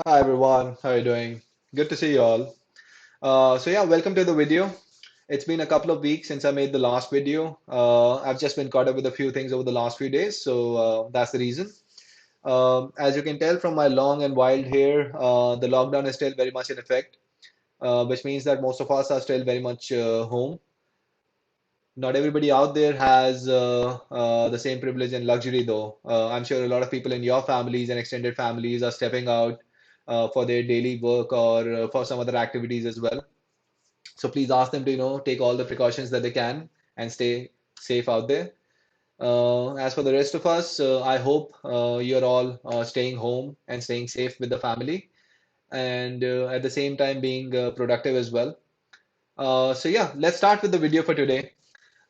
Hi everyone, how are you doing? Good to see you all. Welcome to the video. It's been a couple of weeks since I made the last video. I've just been caught up with a few things over the last few days, so that's the reason. As you can tell from my long and wild hair, the lockdown is still very much in effect, which means that most of us are still very much home. Not everybody out there has the same privilege and luxury, though. I'm sure a lot of people in your families and extended families are stepping out for their daily work or for some other activities as well. So please ask them to, take all the precautions that they can and stay safe out there. As for the rest of us, I hope you're all staying home and staying safe with the family and at the same time being productive as well. Let's start with the video for today.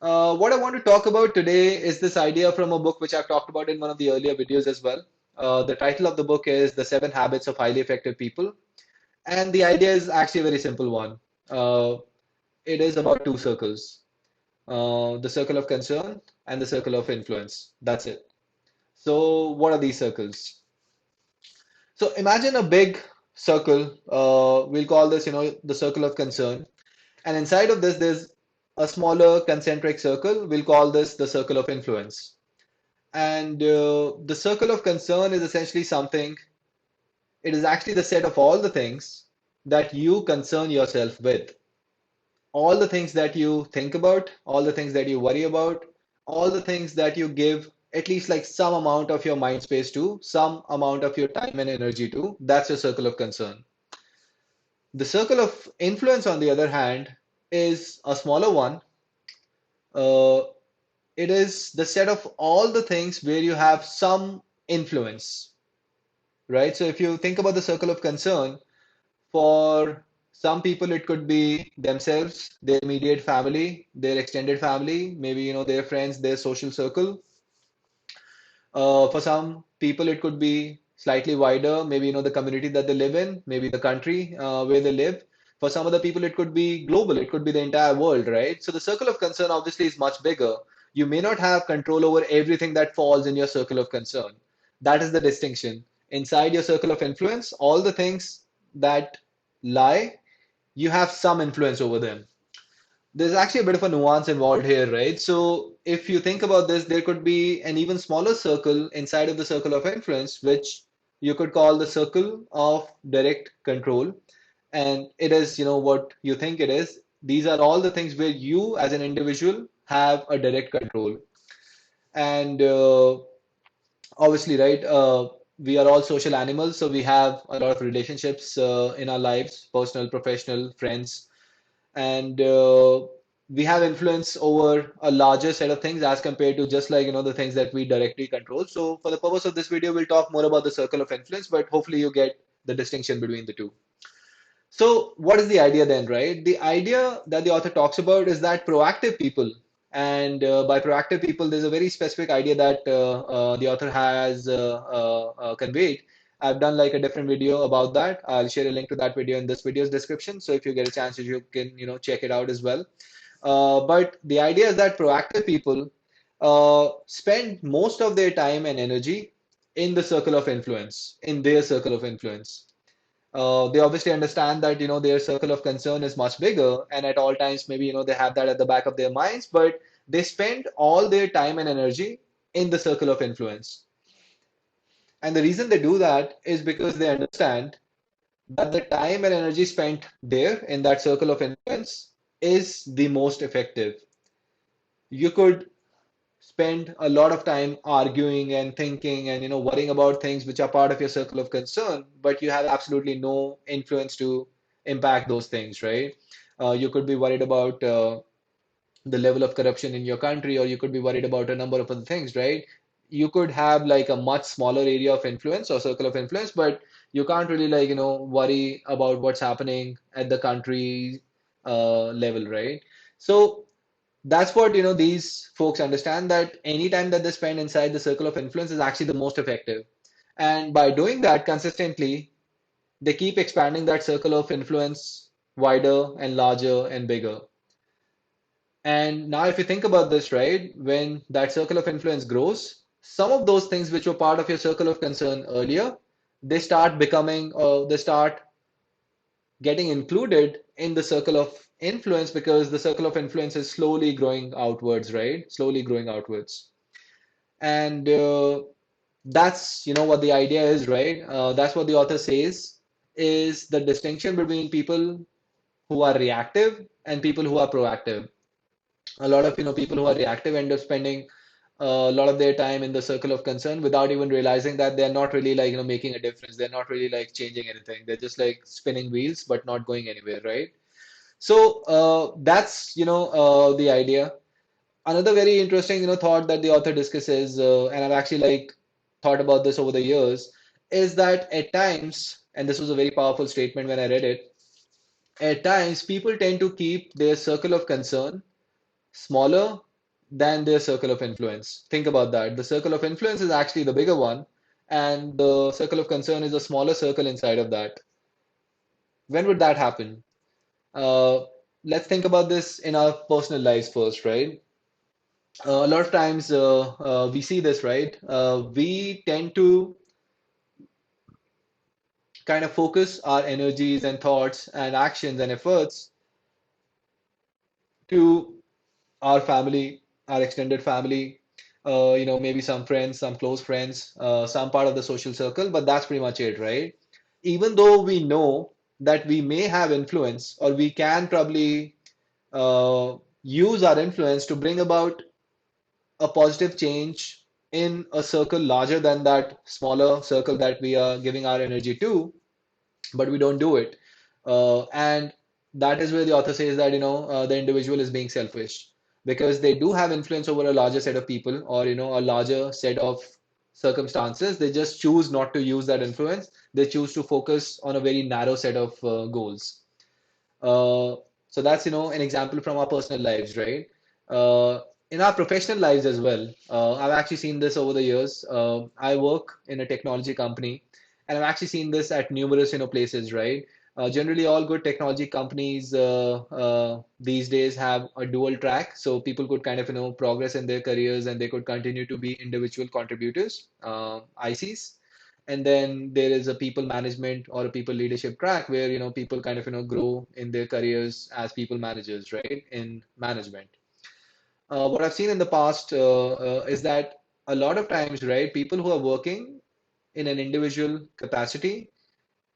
What I want to talk about today is this idea from a book which I've talked about in one of the earlier videos as well. The title of the book is The Seven Habits of Highly Effective People. And the idea is actually a very simple one. Uh, it is about two circles, the circle of concern and the circle of influence. That's it. So, what are these circles? So, imagine a big circle. We'll call this, the circle of concern. And inside of this, there's a smaller concentric circle. We'll call this the circle of influence. And the circle of concern is essentially something, it is actually the set of all the things that you concern yourself with. All the things that you think about, all the things that you worry about, all the things that you give at least like some amount of your mind space to, some amount of your time and energy to, that's your circle of concern. The circle of influence, on the other hand, is a smaller one. Uh, it is the set of all the things where you have some influence, right? So if you think about the circle of concern, for some people it could be themselves, their immediate family, their extended family, maybe their friends, their social circle. For some people it could be slightly wider, maybe the community that they live in, maybe the country where they live. For some other people it could be global, it could be the entire world, right? So the circle of concern obviously is much bigger. You may not have control over everything that falls in your circle of concern. That is the distinction. Inside your circle of influence, all the things that lie, you have some influence over them. There's actually a bit of a nuance involved here, right? So if you think about this, there could be an even smaller circle inside of the circle of influence, which you could call the circle of direct control. And it is, what you think it is. These are all the things where you as an individual have a direct control. And obviously, right, we are all social animals, so we have a lot of relationships in our lives, personal, professional, friends, and we have influence over a larger set of things as compared to just like the things that we directly control. So for the purpose of this video, we'll talk more about the circle of influence, but hopefully you get the distinction between the two. So what is the idea then, right? The idea that the author talks about is that proactive people, and by proactive people, there's a very specific idea that the author has conveyed. I've done like a different video about that. I'll share a link to that video in this video's description. So if you get a chance, you can check it out as well. But the idea is that proactive people spend most of their time and energy in the circle of influence, in their circle of influence. They obviously understand that their circle of concern is much bigger, and at all times maybe they have that at the back of their minds, but they spend all their time and energy in the circle of influence. And the reason they do that is because they understand that the time and energy spent there in that circle of influence is the most effective. You could spend a lot of time arguing and thinking and worrying about things which are part of your circle of concern, but you have absolutely no influence to impact those things, right? You could be worried about the level of corruption in your country, or you could be worried about a number of other things, right? You could have like a much smaller area of influence or circle of influence, but you can't really like worry about what's happening at the country level, right? So that's what these folks understand, that any time that they spend inside the circle of influence is actually the most effective. And by doing that consistently, they keep expanding that circle of influence wider and larger and bigger. And now if you think about this, right, when that circle of influence grows, some of those things which were part of your circle of concern earlier, they start becoming, they start getting included in the circle of influence because the circle of influence is slowly growing outwards, right? Slowly growing outwards. And that's, what the idea is, right? That's what the author says is the distinction between people who are reactive and people who are proactive. A lot of, people who are reactive end up spending a lot of their time in the circle of concern without even realizing that they're not really like, making a difference. They're not really like changing anything. They're just like spinning wheels, but not going anywhere, right? So that's, the idea. Another very interesting, thought that the author discusses, and I've actually like thought about this over the years, is that at times, and this was a very powerful statement when I read it, at times people tend to keep their circle of concern smaller than their circle of influence. Think about that. The circle of influence is actually the bigger one, and the circle of concern is a smaller circle inside of that. When would that happen? Uh, let's think about this in our personal lives first, right? A lot of times we see this, right? We tend to kind of focus our energies and thoughts and actions and efforts to our family, our extended family, maybe some friends, some close friends, some part of the social circle, but that's pretty much it, right? Even though we know that we may have influence or we can probably use our influence to bring about a positive change in a circle larger than that smaller circle that we are giving our energy to, but we don't do it. And that is where the author says that, the individual is being selfish because they do have influence over a larger set of people or, a larger set of circumstances. They just choose not to use that influence. They choose to focus on a very narrow set of goals. Uh, so that's, an example from our personal lives, right? In our professional lives as well. I've actually seen this over the years. I work in a technology company, and I've actually seen this at numerous, places, right? Generally, all good technology companies these days have a dual track, so people could kind of, progress in their careers and they could continue to be individual contributors, ICs. And then there is a people management or a people leadership track where, people kind of, grow in their careers as people managers, right? In management. What I've seen in the past is that a lot of times, right, people who are working in an individual capacity,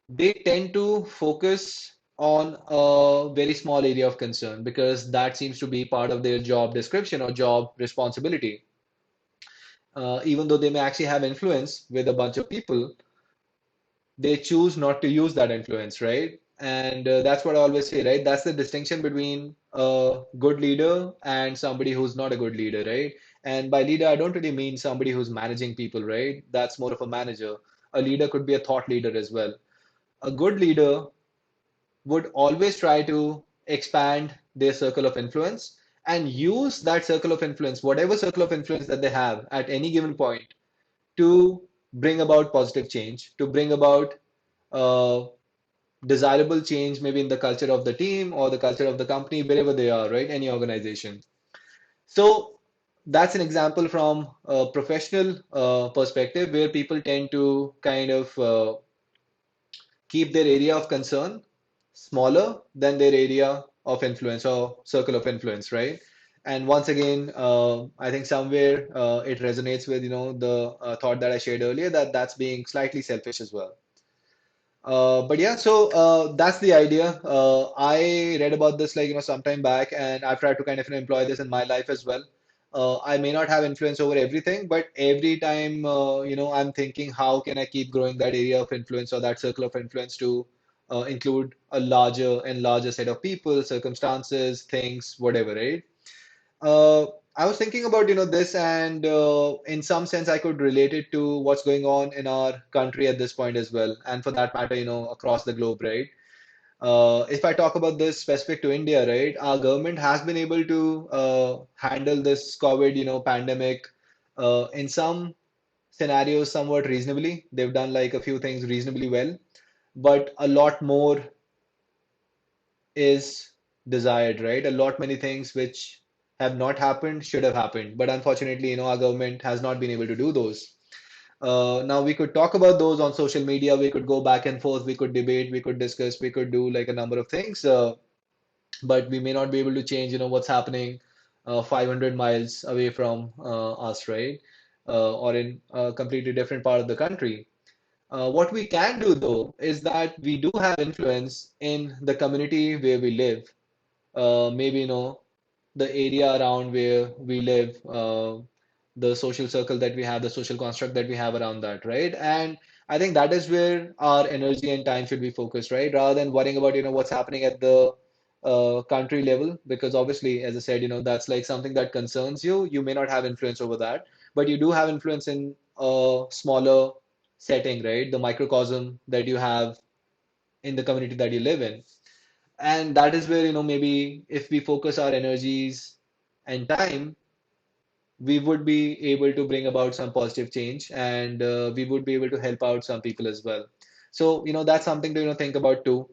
they tend to focus on a very small area of concern because that seems to be part of their job description or job responsibility. Even though they may actually have influence with a bunch of people, they choose not to use that influence, right? And that's what I always say, right? That's the distinction between a good leader and somebody who's not a good leader, right? And by leader, I don't really mean somebody who's managing people, right? That's more of a manager. A leader could be a thought leader as well. A good leader would always try to expand their circle of influence and use that circle of influence, whatever circle of influence that they have at any given point, to bring about positive change, to bring about uh, desirable change, maybe in the culture of the team or the culture of the company, wherever they are, right? Any organization. So that's an example from a professional perspective where people tend to kind of keep their area of concern smaller than their area of influence or circle of influence, right? And once again, I think somewhere it resonates with the thought that I shared earlier that that's being slightly selfish as well. But yeah, so that's the idea. I read about this like some time back, and I've tried to kind of employ this in my life as well. I may not have influence over everything, but every time I'm thinking, how can I keep growing that area of influence or that circle of influence to include a larger and larger set of people, circumstances, things, whatever, right? Uh, I was thinking about, this, and in some sense, I could relate it to what's going on in our country at this point as well, and for that matter, across the globe, right? If I talk about this specific to India, right, our government has been able to handle this COVID, pandemic, in some scenarios somewhat reasonably. They've done like a few things reasonably well, but a lot more is desired, right? A lot many things which have not happened should have happened, but unfortunately, our government has not been able to do those. Now we could talk about those on social media. We could go back and forth. We could debate. We could discuss. We could do like a number of things. But we may not be able to change, what's happening 500 miles away from us, right? Or in a completely different part of the country. What we can do though is that we do have influence in the community where we live. Maybe, the area around where we live, the social circle that we have, the social construct that we have around that, right? And I think that is where our energy and time should be focused, right? Rather than worrying about, what's happening at the country level, because obviously, as I said, that's like something that concerns you. You may not have influence over that, but you do have influence in a smaller setting, right? The microcosm that you have in the community that you live in. And that is where, maybe if we focus our energies and time, we would be able to bring about some positive change, and we would be able to help out some people as well. So, that's something to, think about too.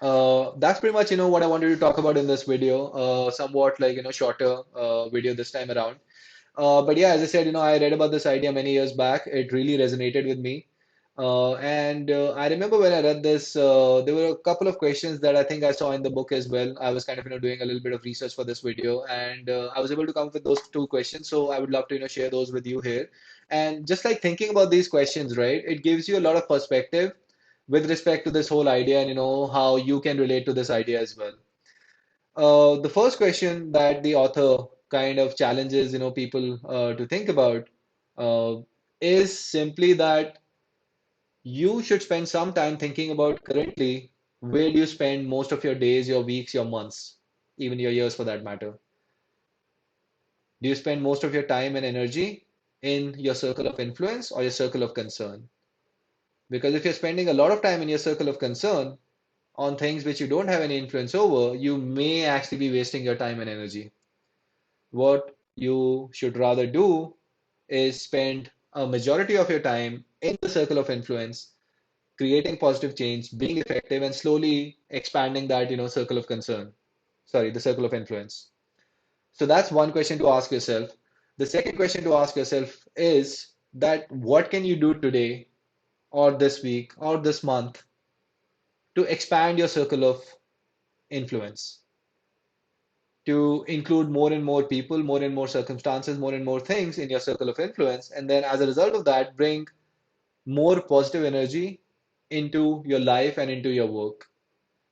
That's pretty much, what I wanted to talk about in this video, somewhat like, shorter video this time around. But yeah, as I said, I read about this idea many years back. It really resonated with me. And I remember when I read this, there were a couple of questions that I think I saw in the book as well. I was kind of, doing a little bit of research for this video, and I was able to come up with those two questions. So I would love to, share those with you here. And just like thinking about these questions, right, it gives you a lot of perspective with respect to this whole idea and, how you can relate to this idea as well. The first question that the author kind of challenges, people to think about uh, is simply that you should spend some time thinking about currently where do you spend most of your days, your weeks, your months, even your years for that matter. Do you spend most of your time and energy in your circle of influence or your circle of concern? Because if you're spending a lot of time in your circle of concern on things which you don't have any influence over, you may actually be wasting your time and energy. What you should rather do is spend a majority of your time in the circle of influence, creating positive change, being effective, and slowly expanding that, circle of concern. Sorry, the circle of influence. So that's one question to ask yourself. The second question to ask yourself is that what can you do today or this week or this month to expand your circle of influence, to include more and more people, more and more circumstances, more and more things in your circle of influence, and then as a result of that, bring more positive energy into your life and into your work.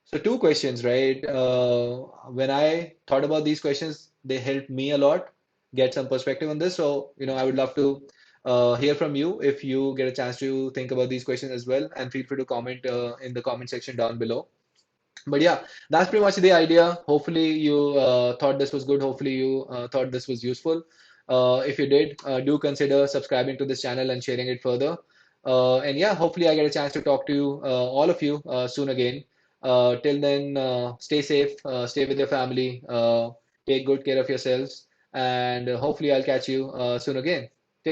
So, two questions, right? When I thought about these questions, they helped me a lot get some perspective on this. So, I would love to hear from you if you get a chance to think about these questions as well, and feel free to comment in the comment section down below. But yeah, that's pretty much the idea. Hopefully, you thought this was good. Hopefully, you thought this was useful. If you did, do consider subscribing to this channel and sharing it further. And yeah, hopefully, I get a chance to talk to you, all of you, soon again. Till then, stay safe, stay with your family, take good care of yourselves, and hopefully, I'll catch you soon again.